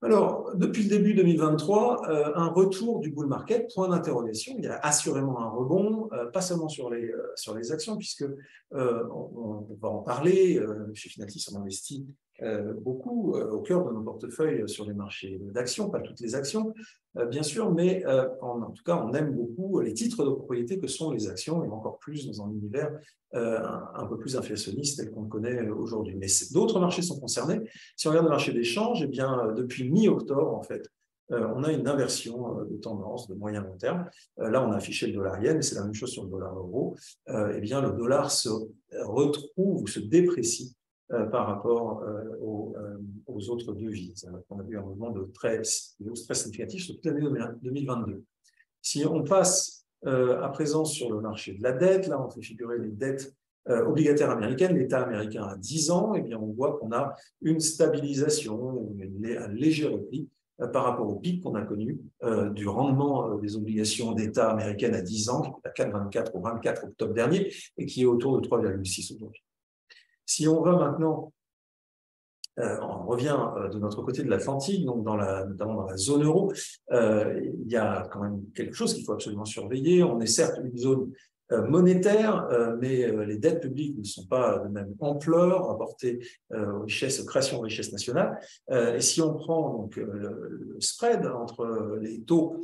Alors, depuis le début 2023, un retour du bull market, point d'interrogation. Il y a assurément un rebond, pas seulement sur les actions, puisque on va en parler. Chez Finatis, on investit beaucoup au cœur de nos portefeuilles sur les marchés d'actions, pas toutes les actions, bien sûr, mais en tout cas, on aime beaucoup les titres de propriété que sont les actions, et encore plus dans un univers un peu plus inflationniste tel qu'on le connaît aujourd'hui. Mais d'autres marchés sont concernés. Si on regarde le marché des changes, eh bien, depuis mi-octobre, en fait, on a une inversion de tendance de moyen long terme. Là, on a affiché le dollar yen, et c'est la même chose sur le dollar euro. Eh bien, le dollar se retrouve ou se déprécie par rapport aux autres devises. On a vu un mouvement de hausse très significatif sur toute l'année 2022. Si on passe à présent sur le marché de la dette, là, on fait figurer les dettes obligataires américaines, l'État américain à 10 ans, eh bien, on voit qu'on a une stabilisation, un léger repli par rapport au pic qu'on a connu du rendement des obligations d'État américaines à 10 ans, qui est à 4,24 au 24 octobre dernier, et qui est autour de 3,6 aujourd'hui. Si on va maintenant, on revient de notre côté de l'Atlantique, donc notamment dans la zone euro, il y a quand même quelque chose qu'il faut absolument surveiller. On est certes une zone monétaire, mais les dettes publiques ne sont pas de même ampleur rapportées aux création de richesses nationales. Et si on prend donc le spread entre les taux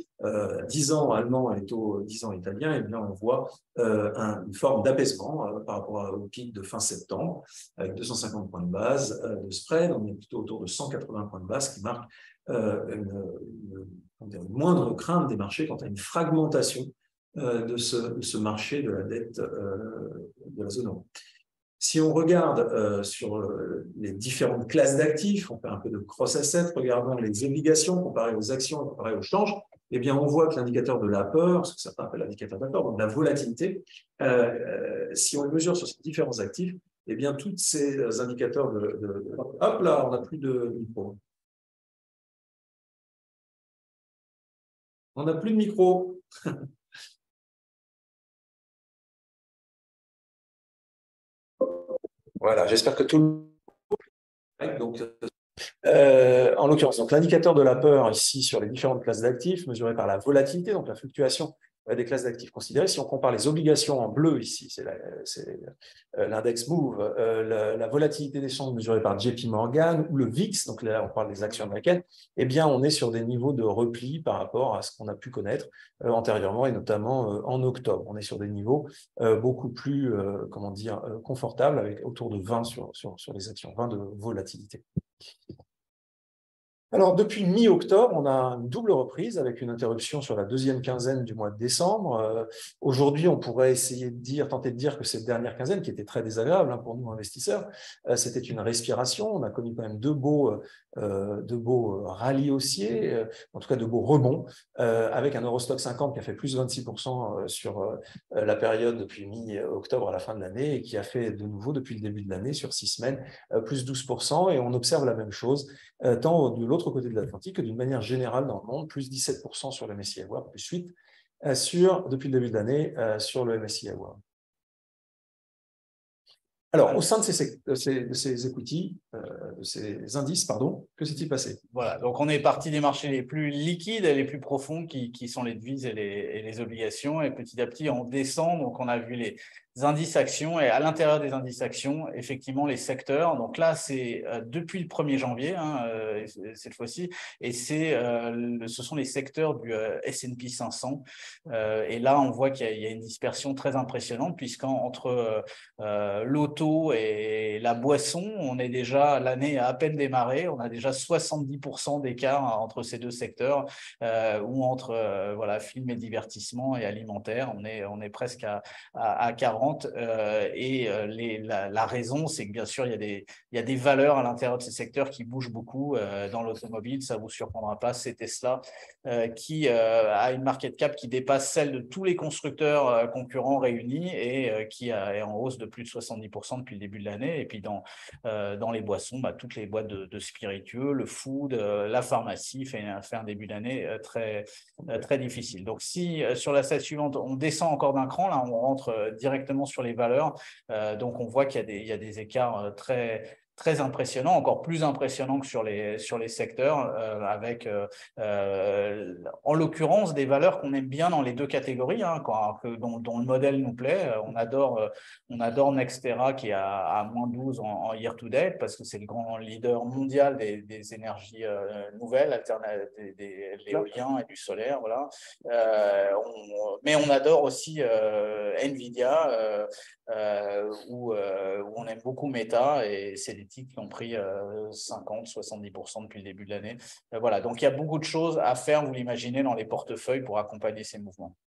10 ans allemands et les taux 10 ans italiens, eh bien on voit une forme d'apaisement par rapport au pic de fin septembre, avec 250 points de base de spread. On est plutôt autour de 180 points de base, qui marque une moindre crainte des marchés quant à une fragmentation de ce marché de la dette de la zone euro. Si on regarde sur les différentes classes d'actifs, on fait un peu de cross-asset, regardons les obligations comparées aux actions et comparées au change, eh bien, on voit que l'indicateur de la peur, ce que certains appellent l'indicateur de la peur, donc la volatilité, si on le mesure sur ces différents actifs, eh bien, tous ces indicateurs Hop là, on n'a plus de micro. On n'a plus de micro. Voilà, j'espère que tout le monde... Donc, en l'occurrence, donc l'indicateur de la peur ici sur les différentes classes d'actifs, mesuré par la volatilité, donc la fluctuation des classes d'actifs considérées. Si on compare les obligations en bleu ici, c'est l'index Move, la volatilité des changes mesurée par JP Morgan, ou le VIX, donc là on parle des actions américaines, eh bien on est sur des niveaux de repli par rapport à ce qu'on a pu connaître antérieurement, et notamment en octobre. On est sur des niveaux beaucoup plus, comment dire, confortables, avec autour de 20 sur les actions, 20 de volatilité. Alors, depuis mi-octobre, on a une double reprise avec une interruption sur la deuxième quinzaine du mois de décembre. Aujourd'hui, on pourrait tenter de dire que cette dernière quinzaine, qui était très désagréable pour nous investisseurs, c'était une respiration. On a connu quand même deux beaux rallyes haussiers, en tout cas de beaux rebonds, avec un Eurostock 50 qui a fait plus de 26% sur la période depuis mi-octobre à la fin de l'année, et qui a fait de nouveau depuis le début de l'année, sur 6 semaines, plus 12%. Et on observe la même chose tant de l'autre côté de l'Atlantique que d'une manière générale dans le monde, plus 17% sur le MSCI World, plus 8% depuis le début de l'année sur le MSCI World. Alors, au sein de ces equity, de ces indices, pardon, que s'est-il passé? Voilà, donc on est parti des marchés les plus liquides et les plus profonds qui sont les devises et les obligations, et petit à petit on descend. Donc on a vu les indices actions, et à l'intérieur des indices actions, effectivement, les secteurs. Donc là, c'est depuis le 1er janvier, cette fois-ci, et ce sont les secteurs du S&P 500. Et là, on voit qu'il y a une dispersion très impressionnante, puisqu'entre l'auto et la boisson, on est déjà, l'année a à peine démarré, on a déjà 70% d'écart entre ces deux secteurs, ou entre voilà, film et divertissement et alimentaire, on est presque à 40. La raison, c'est que bien sûr, il y a des valeurs à l'intérieur de ces secteurs qui bougent beaucoup. Dans l'automobile, ça ne vous surprendra pas, c'est Tesla qui a une market cap qui dépasse celle de tous les constructeurs concurrents réunis, et qui est en hausse de plus de 70% depuis le début de l'année. Et puis dans les boissons, toutes les boîtes de spiritueux, le food, la pharmacie fait un début d'année très difficile. Donc si sur la slide suivante, on descend encore d'un cran, là on rentre directement sur les valeurs, donc on voit qu'il y a des écarts très très impressionnant, encore plus impressionnant que sur les secteurs, avec en l'occurrence des valeurs qu'on aime bien dans les deux catégories, hein, dont le modèle nous plaît. On adore Nextera qui est à -12 en year-to-date parce que c'est le grand leader mondial des énergies nouvelles, alternatives, de l'éolien et du solaire. Voilà. Mais on adore aussi Nvidia, où on aime beaucoup Meta, et c'est des titres qui ont pris 50-70% depuis le début de l'année. Voilà, donc il y a beaucoup de choses à faire, vous l'imaginez, dans les portefeuilles pour accompagner ces mouvements.